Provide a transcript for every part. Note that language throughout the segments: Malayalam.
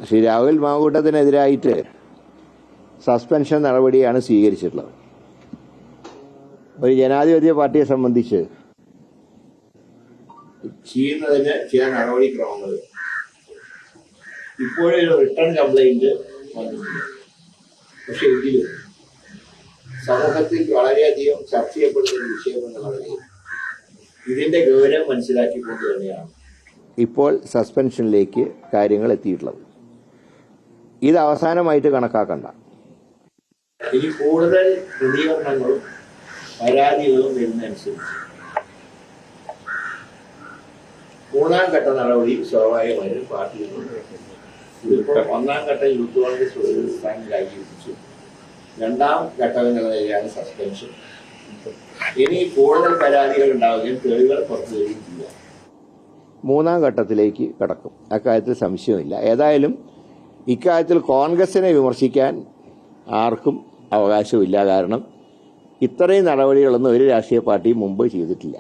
ശ്രീ രാഹുൽ മാങ്കൂട്ടത്തിനെതിരായിട്ട് സസ്പെൻഷൻ നടപടിയാണ് സ്വീകരിച്ചിട്ടുള്ളത്. ഒരു ജനാധിപത്യ പാർട്ടിയെ സംബന്ധിച്ച് ചെയ്യുന്നതിന് ചില നടപടിക്രമങ്ങൾ ഇപ്പോഴൊരു റിട്ടേൺ കംപ്ലൈന്റ് വന്നിട്ടുണ്ട്. പക്ഷെ എങ്കിലും സമൂഹത്തിൽ വളരെയധികം ചർച്ച ചെയ്യപ്പെടുന്ന ഒരു വിഷയം എന്നുള്ള നിലയിൽ ഇതിന്റെ ഗൗരവം മനസ്സിലാക്കിക്കൊണ്ട് തന്നെയാണ് ഇപ്പോൾ സസ്പെൻഷനിലേക്ക് കാര്യങ്ങൾ എത്തിയിട്ടുള്ളത്. ഇത് അവസാനമായിട്ട് കണക്കാക്കണ്ട. ഇനി കൂടുതൽ പ്രതികരണങ്ങളും പരാതികളും വരുന്നതനുസരിച്ച് മൂന്നാം ഘട്ട നടപടി സ്വാഭാവികമായും പാർട്ടികൾ ഇതിപ്പോൾ ഒന്നാം ഘട്ടം യൂത്ത് കോൺഗ്രസ് ഒരു സ്ഥാനം രാജിവെച്ചു. രണ്ടാം ഘട്ടം എന്നുള്ള നിലയിലാണ് സസ്പെൻഷൻ. ഇനി കൂടുതൽ പരാതികൾ ഉണ്ടാവുകയും തെളിവുകൾ പുറത്തു വരികയും ചെയ്യുക. മൂന്നാം ഘട്ടത്തിലേക്ക് കടക്കും, അക്കാര്യത്തിൽ സംശയമില്ല. ഏതായാലും ഇക്കാര്യത്തിൽ കോൺഗ്രസിനെ വിമർശിക്കാൻ ആർക്കും അവകാശമില്ല. കാരണം ഇത്രയും നടപടികളൊന്നും ഒരു രാഷ്ട്രീയ പാർട്ടിയും മുമ്പ് ചെയ്തിട്ടില്ല.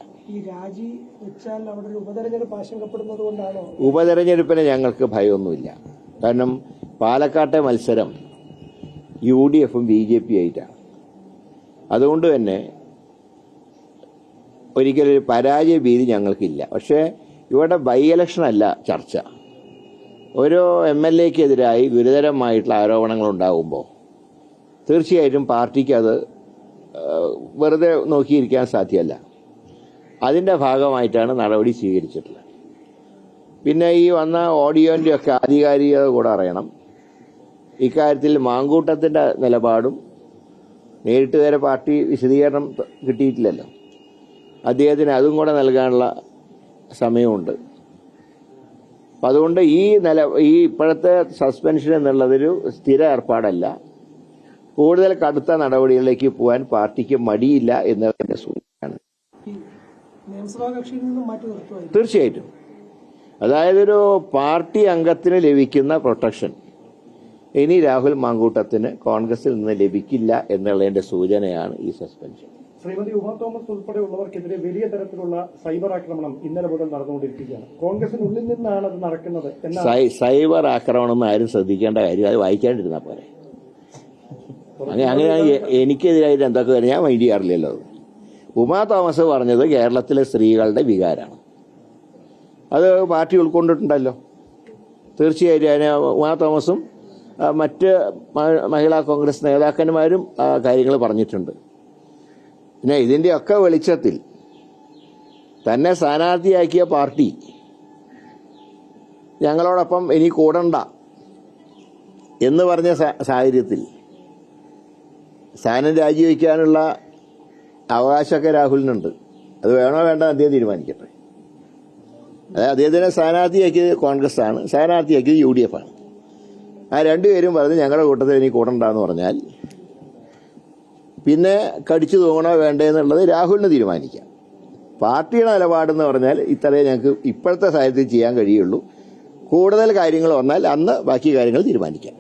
ഉപതെരഞ്ഞെടുപ്പിന് ഞങ്ങൾക്ക് ഭയമൊന്നുമില്ല. കാരണം പാലക്കാട്ടെ മത്സരം UDFും BJP ആയിട്ടാണ്. അതുകൊണ്ട് തന്നെ ഒരിക്കലും ഒരു പരാജയ ഭീതി ഞങ്ങൾക്കില്ല. പക്ഷേ ഇവിടെ ബൈ ഇലക്ഷൻ അല്ല ചർച്ച. ഓരോ MLAക്കെതിരായി ഗുരുതരമായിട്ടുള്ള ആരോപണങ്ങൾ ഉണ്ടാകുമ്പോൾ തീർച്ചയായിട്ടും പാർട്ടിക്ക് അത് വെറുതെ നോക്കിയിരിക്കാൻ സാധ്യമല്ല. അതിൻ്റെ ഭാഗമായിട്ടാണ് നടപടി സ്വീകരിച്ചിട്ടുള്ളത്. പിന്നെ ഈ വന്ന ഓഡിയോൻ്റെ ഒക്കെ ആധികാരികത കൂടെ അറിയണം. ഇക്കാര്യത്തിൽ മാങ്കൂട്ടത്തിൻ്റെ നിലപാടും നേരിട്ട് വരെ പാർട്ടി വിശദീകരണം കിട്ടിയിട്ടില്ലല്ലോ. അദ്ദേഹത്തിന് അതും കൂടെ നൽകാനുള്ള സമയമുണ്ട്. അപ്പം അതുകൊണ്ട് ഈ ഇപ്പോഴത്തെ സസ്പെൻഷൻ എന്നുള്ളതൊരു സ്ഥിര ഏർപ്പാടല്ല. കൂടുതൽ കടുത്ത നടപടികളിലേക്ക് പോകാൻ പാർട്ടിക്ക് മടിയില്ല എന്നതിന്റെ സൂചനയാണ്. തീർച്ചയായിട്ടും. അതായത് ഒരു പാർട്ടി അംഗത്തിന് ലഭിക്കുന്ന പ്രൊട്ടക്ഷൻ ഇനി രാഹുൽ മാങ്കൂട്ടത്തിന് കോൺഗ്രസിൽ നിന്ന് ലഭിക്കില്ല എന്നുള്ളതിന്റെ സൂചനയാണ് ഈ സസ്പെൻഷൻ. ശ്രീമതി ഉമാ തോമസ് ഉൾപ്പെടെയുള്ളവർക്കെതിരെ വലിയ തരത്തിലുള്ള സൈബർ ആക്രമണം ഇന്നലെ മുതൽ നടന്നുകൊണ്ടിരിക്കുകയാണ്. കോൺഗ്രസിനുള്ളിൽ നിന്നാണ് അത് നടക്കുന്നത്. സൈബർ ആക്രമണം ഒന്നും ആരും ശ്രദ്ധിക്കേണ്ട കാര്യം, അത് വായിക്കാണ്ടിരുന്നാൽ പോരെ. അങ്ങനെ എനിക്കെതിരായിട്ട് എന്തൊക്കെ വരും ഞാൻ മൈൻഡ് ചെയ്യാറില്ലല്ലോ. ഉമാ തോമസ് പറഞ്ഞത് കേരളത്തിലെ സ്ത്രീകളുടെ വികാരമാണ്. അത് പാർട്ടി ഉൾക്കൊണ്ടിട്ടുണ്ടല്ലോ. തീർച്ചയായിട്ടും അതിന് ഉമാ തോമസും മറ്റ് മഹിളാ കോൺഗ്രസ് നേതാക്കന്മാരും കാര്യങ്ങൾ പറഞ്ഞിട്ടുണ്ട്. പിന്നെ ഇതിൻ്റെയൊക്കെ വെളിച്ചത്തിൽ തന്നെ സ്ഥാനാർത്ഥിയാക്കിയ പാർട്ടി ഞങ്ങളോടൊപ്പം ഇനി കൂടണ്ട എന്ന് പറഞ്ഞ സാഹചര്യത്തിൽ സ്ഥാനം രാജിവെക്കാനുള്ള അവകാശമൊക്കെ രാഹുലിനുണ്ട്. അത് വേണോ വേണ്ട അദ്ദേഹം തീരുമാനിക്കട്ടെ. അതായത് അദ്ദേഹത്തിനെ സ്ഥാനാർത്ഥിയാക്കിയത് കോൺഗ്രസ് ആണ്, സ്ഥാനാർത്ഥിയാക്കിയത് UDF ആണ്. ആ രണ്ടുപേരും പറഞ്ഞ് ഞങ്ങളുടെ കൂട്ടത്തിൽ ഇനി കൂടണ്ടെന്ന് പറഞ്ഞാൽ പിന്നെ കടിച്ചു തൂങ്ങണോ വേണ്ടേ എന്നുള്ളത് രാഹുലിന് തീരുമാനിക്കാം. പാർട്ടിയുടെ നിലപാടെന്ന് പറഞ്ഞാൽ ഇത്രയേ ഞങ്ങൾക്ക് ഇപ്പോഴത്തെ സാഹചര്യത്തിൽ ചെയ്യാൻ കഴിയുള്ളൂ. കൂടുതൽ കാര്യങ്ങൾ വന്നാൽ അന്ന് ബാക്കി കാര്യങ്ങൾ തീരുമാനിക്കാം.